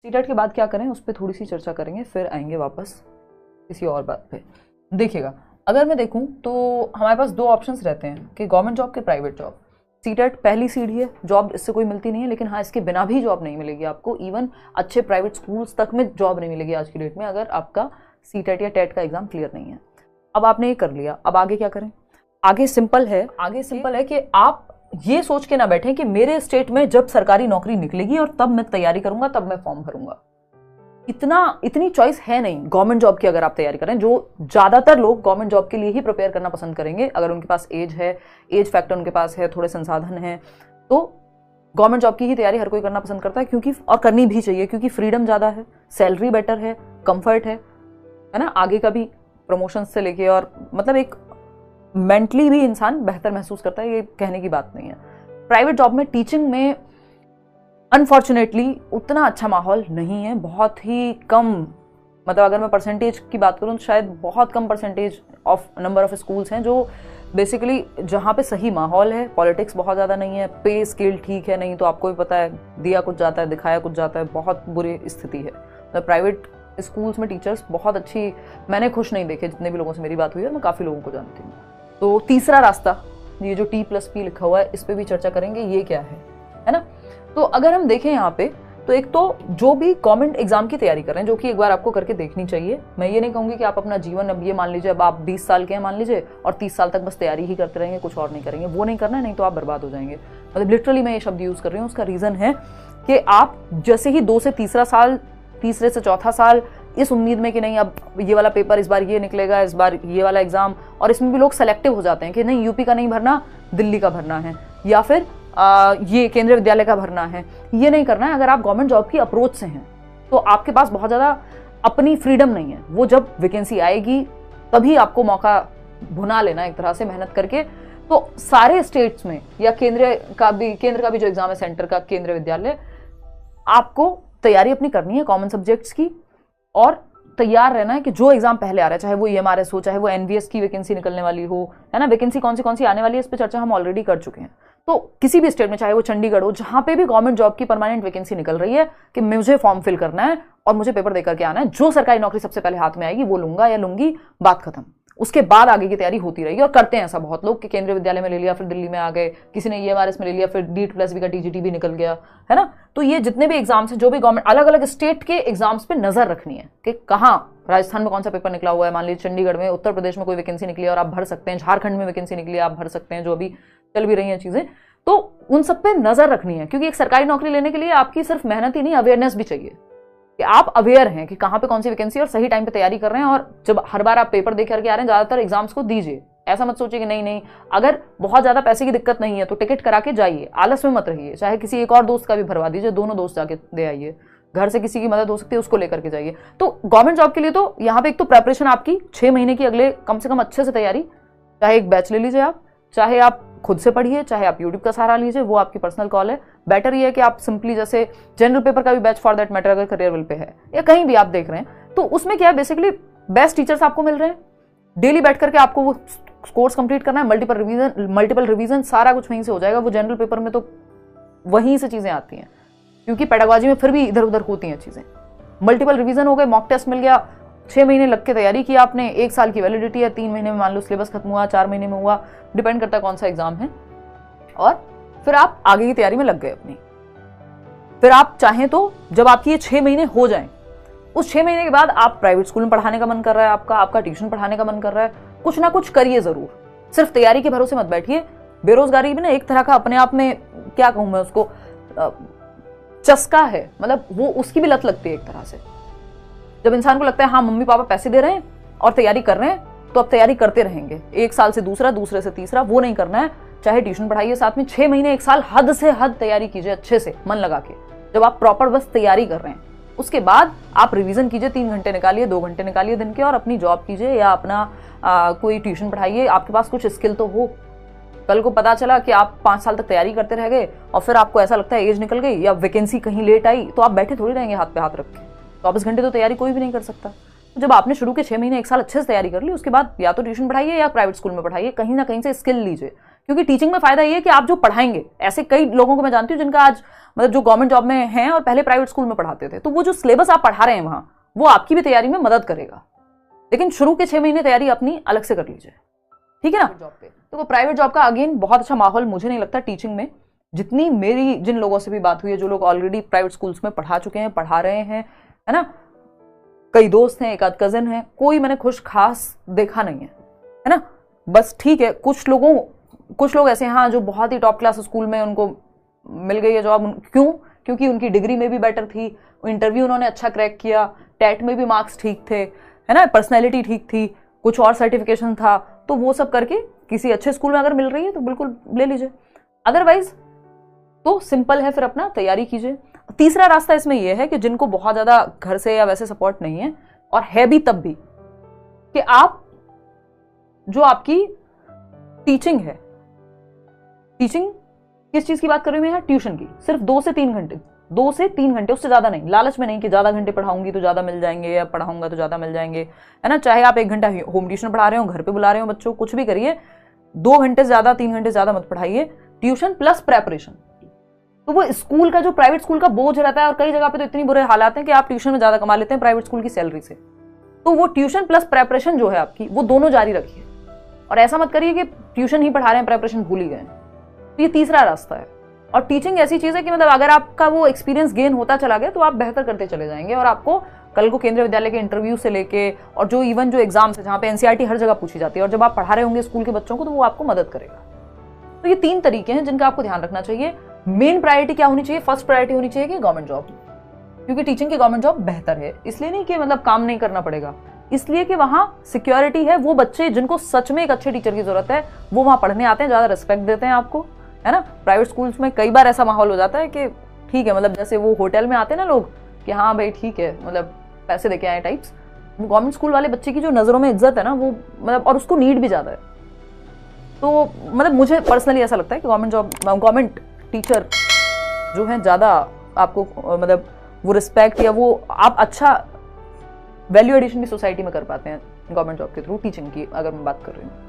CTET के बाद क्या करें उस पर थोड़ी सी चर्चा करेंगे, फिर आएंगे वापस किसी और बात पे। देखिएगा, अगर मैं देखूं तो हमारे पास दो ऑप्शंस रहते हैं कि गवर्नमेंट जॉब के प्राइवेट जॉब। सीटेट पहली सीढ़ी है, जॉब इससे कोई मिलती नहीं है, लेकिन हाँ इसके बिना भी जॉब नहीं मिलेगी आपको। इवन अच्छे प्राइवेट स्कूल्स तक में जॉब नहीं मिलेगी आज की डेट में अगर आपका सीटेट या टेट का एग्जाम क्लियर नहीं है। अब आपने ये कर लिया, अब आगे क्या करें? आगे सिंपल है कि आप ये सोच के ना बैठें कि मेरे स्टेट में जब सरकारी नौकरी निकलेगी और तब मैं तैयारी करूंगा, तब मैं फॉर्म भरूंगा। इतनी चॉइस है नहीं गवर्नमेंट जॉब की। अगर आप तैयारी करें, जो ज्यादातर लोग गवर्नमेंट जॉब के लिए ही प्रिपेयर करना पसंद करेंगे अगर उनके पास एज है, एज फैक्टर उनके पास है, थोड़े संसाधन है, तो गवर्नमेंट जॉब की ही तैयारी हर कोई करना पसंद करता है, क्योंकि और करनी भी चाहिए, क्योंकि फ्रीडम ज्यादा है, सैलरी बेटर है, कंफर्ट है ना, आगे का भी प्रमोशन से लेके, और मतलब एक मेंटली भी इंसान बेहतर महसूस करता है, ये कहने की बात नहीं है। प्राइवेट जॉब में टीचिंग में अनफॉर्चुनेटली उतना अच्छा माहौल नहीं है, बहुत ही कम, मतलब अगर मैं परसेंटेज की बात करूं तो शायद बहुत कम percentage of number of schools हैं जो बेसिकली जहां पे सही माहौल है। पॉलिटिक्स बहुत ज़्यादा नहीं है, पे स्केल ठीक है, नहीं तो आपको भी पता है दिया कुछ जाता है, दिखाया कुछ जाता है, बहुत बुरी स्थिति है। मतलब प्राइवेट स्कूल्स में टीचर्स बहुत अच्छी, मैंने खुश नहीं देखे जितने भी लोगों से मेरी बात हुई है, मैं काफ़ी लोगों को जानती हूँ। तो तीसरा रास्ता, ये जो T+P लिखा हुआ है, इस पर भी चर्चा करेंगे, ये क्या है ना। तो अगर हम देखें यहाँ पे, तो एक तो जो भी गवर्नमेंट एग्जाम की तैयारी कर रहे हैं, जो कि एक बार आपको करके देखनी चाहिए। मैं ये नहीं कहूँगी कि आप अपना जीवन, अब ये मान लीजिए अब आप 20 साल के हैं मान लीजिए, और 30 साल तक बस तैयारी ही करते रहेंगे, कुछ और नहीं करेंगे, वो नहीं करना है, नहीं तो आप बर्बाद हो जाएंगे। मतलब लिटरली मैं ये शब्द यूज़ कर रही हूँ, उसका रीज़न है कि आप जैसे ही 2 से तीसरा साल, तीसरे से चौथा साल इस उम्मीद में कि नहीं अब ये वाला पेपर इस बार ये निकलेगा, इस बार ये वाला एग्जाम, और इसमें भी लोग सेलेक्टिव हो जाते हैं कि नहीं यूपी का नहीं भरना, दिल्ली का भरना है, या फिर ये केंद्रीय विद्यालय का भरना है, ये नहीं करना है। अगर आप गवर्नमेंट जॉब की अप्रोच से हैं तो आपके पास बहुत ज़्यादा अपनी फ्रीडम नहीं है, वो जब वैकेंसी आएगी तभी आपको मौका भुना लेना एक तरह से मेहनत करके। तो सारे स्टेट्स में या केंद्र का भी जो एग्जाम है, सेंटर का, केंद्रीय विद्यालय, आपको तैयारी अपनी करनी है कॉमन सब्जेक्ट्स की, और तैयार रहना है कि जो एग्जाम पहले आ रहा है, चाहे वो EMRS हो, चाहे वो NVS की वैकेंसी निकलने वाली हो, है ना। वैकेंसी कौन सी आने वाली है, इस पर चर्चा हम ऑलरेडी कर चुके हैं। तो किसी भी स्टेट में, चाहे वो चंडीगढ़ हो, जहां पे भी गवर्नमेंट जॉब की परमानेंट वैकेंसी निकल रही है कि मुझे फॉर्म फिल करना है और मुझे पेपर देकर के आना है, जो सरकारी नौकरी सबसे पहले हाथ में आएगी वो लूंगा या लूंगी, बात खत्म। उसके बाद आगे की तैयारी होती रहेगी, और करते हैं ऐसा बहुत लोग कि केंद्रीय विद्यालय में ले लिया, फिर दिल्ली में आ गए, किसी ने EMRS में ले लिया, फिर D+V का TGT भी निकल गया, है ना। तो ये जितने भी एग्जाम्स हैं, जो भी गवर्नमेंट, अलग अलग स्टेट के एग्जाम्स पे नजर रखनी है कि कहाँ राजस्थान में कौन सा पेपर निकला हुआ है, मान लीजिए चंडीगढ़ में, उत्तर प्रदेश में कोई वैकेंसी निकली है और आप भर सकते हैं, झारखंड में वैकेंसी निकली है आप भर सकते हैं, जो अभी चल भी रही हैं चीजें, तो उन सब पे नजर रखनी है। क्योंकि एक सरकारी नौकरी लेने के लिए आपकी सिर्फ मेहनत ही नहीं, अवेयरनेस भी चाहिए कि आप अवेयर हैं कि कहाँ पे कौन सी वैकेंसी, और सही टाइम पे तैयारी कर रहे हैं। और जब हर बार आप पेपर दे करके आ रहे हैं, ज्यादातर एग्जाम्स को दीजिए, ऐसा मत सोचिए कि नहीं, अगर बहुत ज्यादा पैसे की दिक्कत नहीं है तो टिकट करा के जाइए, आलस में मत रहिए, चाहे किसी एक और दोस्त का भी भरवा दीजिए, दोनों दोस्त जाके दे आइए, घर से किसी की मदद हो सकती है उसको लेकर के जाइए। तो गवर्नमेंट जॉब के लिए तो यहाँ पे एक तो प्रेपरेशन आपकी 6 महीने की, अगले कम से कम अच्छे से तैयारी, चाहे एक बैच ले लीजिए आप, चाहे आप खुद से पढ़िए, चाहे आप यूट्यूब का सहारा लीजिए, वो आपकी पर्सनल कॉल है। बेटर ये है कि आप सिंपली, जैसे जनरल पेपर का भी बैच फॉर दैट मैटर अगर करियरविल पे है या कहीं भी आप देख रहे हैं, तो उसमें क्या है, बेसिकली बेस्ट टीचर्स आपको मिल रहे हैं, डेली बैठ करके आपको वो कोर्स कंप्लीट करना है, मल्टीपल रिवीजन सारा कुछ वहीं से हो जाएगा। वो जनरल पेपर में तो वहीं से चीजें आती हैं, क्योंकि पेडागोजी में फिर भी इधर उधर होती हैं चीजें। मल्टीपल रिवीजन हो गए, मॉक टेस्ट मिल गया, 6 महीने लग के तैयारी की आपने, 1 साल की वैलिडिटी है, 3 महीने में मान लो सिलेबस खत्म हुआ, 4 महीने में हुआ, डिपेंड करता है कौन सा एग्जाम है, और फिर आप आगे की तैयारी में लग गए अपनी। फिर आप चाहें तो जब आपकी ये 6 महीने हो जाएं, उस 6 महीने के बाद आप प्राइवेट स्कूल में पढ़ाने का मन कर रहा है, आपका ट्यूशन पढ़ाने का मन कर रहा है, कुछ ना कुछ करिए जरूर, सिर्फ तैयारी के भरोसे मत बैठिए। बेरोजगारी भी ना एक तरह का अपने आप में, क्या कहूं मैं उसको, चस्का है, मतलब वो उसकी भी लत लगती है एक तरह से। जब इंसान को लगता है हाँ मम्मी पापा पैसे दे रहे हैं और तैयारी कर रहे हैं, तो अब तैयारी करते रहेंगे, 1 साल से दूसरा, दूसरे से तीसरा, वो नहीं करना है। चाहे ट्यूशन पढ़ाइए साथ में, 6 महीने 1 साल हद से हद तैयारी कीजिए, अच्छे से मन लगा के। जब आप प्रॉपर बस तैयारी कर रहे हैं, उसके बाद आप रिवीजन कीजिए, 3 घंटे निकालिए, 2 घंटे निकालिए दिन के, और अपनी जॉब कीजिए या अपना कोई ट्यूशन पढ़ाइए। आपके पास कुछ स्किल तो हो। कल को पता चला कि आप 5 साल तक तैयारी करते रह गए और फिर आपको ऐसा लगता है एज निकल गई या वैकेंसी कहीं लेट आई, तो आप बैठे थोड़ी रहेंगे हाथ पे हाथ रख के। 24 घंटे तो तैयारी कोई भी नहीं कर सकता। तो जब आपने शुरू के 6 महीने 1 साल अच्छे से तैयारी कर ली, उसके बाद या तो ट्यूशन पढ़ाइए या प्राइवेट स्कूल में पढ़ाइए, कहीं ना कहीं से स्किल लीजिए। क्योंकि टीचिंग में फायदा ये है कि आप जो पढ़ाएंगे, ऐसे कई लोगों को मैं जानती हूँ जिनका आज मतलब जो गवर्नमेंट जॉब में हैं और पहले प्राइवेट स्कूल में पढ़ाते थे, तो वो जो सिलेबस आप पढ़ा रहे हैं वहां, वो आपकी भी तैयारी में मदद करेगा। लेकिन शुरू के 6 महीने तैयारी अपनी अलग से कर लीजिए, ठीक है ना। जॉब पे तो प्राइवेट जॉब का अगेन बहुत अच्छा माहौल मुझे नहीं लगता टीचिंग में। जितनी मेरी जिन लोगों से भी बात हुई है, जो लोग ऑलरेडी प्राइवेट स्कूल्स में पढ़ा चुके हैं, पढ़ा रहे हैं, है ना, कई दोस्त हैं, एक आध कजन है, कोई मैंने खुश खास देखा नहीं है ना। बस ठीक है, कुछ लोग ऐसे हैं हाँ जो बहुत ही टॉप क्लास स्कूल में उनको मिल गई है जॉब। क्यों? क्योंकि उनकी डिग्री में भी बेटर थी, इंटरव्यू उन्होंने अच्छा क्रैक किया, टेट में भी मार्क्स ठीक थे, है ना, पर्सनैलिटी ठीक थी, कुछ और सर्टिफिकेशन था, तो वो सब करके किसी अच्छे स्कूल में अगर मिल रही है तो बिल्कुल ले लीजिए। अदरवाइज तो सिंपल है, फिर अपना तैयारी कीजिए। तीसरा रास्ता इसमें यह है कि जिनको बहुत ज्यादा घर से या वैसे सपोर्ट नहीं है, और है भी तब भी, कि आप जो आपकी टीचिंग है, टीचिंग किस चीज की बात कर रही हूं मैं यहाँ, ट्यूशन की, सिर्फ 2 से 3 घंटे, उससे ज्यादा नहीं। लालच में नहीं कि ज्यादा घंटे पढ़ाऊंगी तो ज्यादा मिल जाएंगे या पढ़ाऊंगा तो ज्यादा मिल जाएंगे, है ना। चाहे आप 1 घंटा होम ट्यूशन पढ़ा रहे हो, घर पे बुला रहे हो बच्चों, कुछ भी करिए, 2 घंटे से ज्यादा, 3 घंटे से ज्यादा मत पढ़ाइए। ट्यूशन प्लस प्रेपरेशन, तो वो स्कूल का जो प्राइवेट स्कूल का बोझ रहता है, और कई जगह पे तो इतनी बुरे हालात हैं कि आप ट्यूशन में ज्यादा कमा लेते हैं प्राइवेट स्कूल की सैलरी से, तो वो ट्यूशन प्लस प्रेपरेशन जो है आपकी, वो दोनों जारी रखिए। और ऐसा मत करिए कि ट्यूशन ही पढ़ा रहे हैं, प्रेपरेशन भूल ही गए। तो ये तीसरा रास्ता है। और टीचिंग ऐसी चीज है कि मतलब अगर आपका वो एक्सपीरियंस गेन होता चला गया तो आप बेहतर करते चले जाएंगे, और आपको कल को केंद्रीय विद्यालय के इंटरव्यू से लेके और जो इवन जो एग्जाम्स है जहाँ पे एनसीईआरटी हर जगह पूछी जाती है, और जब आप पढ़ा रहे होंगे स्कूल के बच्चों को, तो वो आपको मदद करेगा। तो ये 3 तरीके हैं जिनका आपको ध्यान रखना चाहिए। मेन प्रायोरिटी क्या होनी चाहिए? फर्स्ट प्रायोरिटी होनी चाहिए कि गवर्नमेंट जॉब, क्योंकि टीचिंग की गवर्नमेंट जॉब बेहतर है। इसलिए नहीं कि मतलब काम नहीं करना पड़ेगा, इसलिए कि वहां सिक्योरिटी है। वो बच्चे जिनको सच में एक अच्छे टीचर की जरूरत है, वो वहां पढ़ने आते हैं, ज्यादा रिस्पेक्ट देते हैं आपको, है ना। प्राइवेट स्कूल्स में कई बार ऐसा माहौल हो जाता है कि ठीक है, मतलब जैसे वो होटल में आते हैं ना लोग कि हाँ भाई ठीक है, मतलब पैसे देके आए टाइप्स। गवर्नमेंट स्कूल वाले बच्चे की जो नजरों में इज्जत है ना, वो मतलब, और उसको नीड भी ज्यादा है। तो मतलब मुझे पर्सनली ऐसा लगता है कि गवर्नमेंट टीचर जो है ज्यादा आपको मतलब वो रिस्पेक्ट या वो आप अच्छा वैल्यू एडिशन भी सोसाइटी में कर पाते हैं गवर्नमेंट जॉब के थ्रू, टीचिंग की अगर मैं बात कर रही हूँ।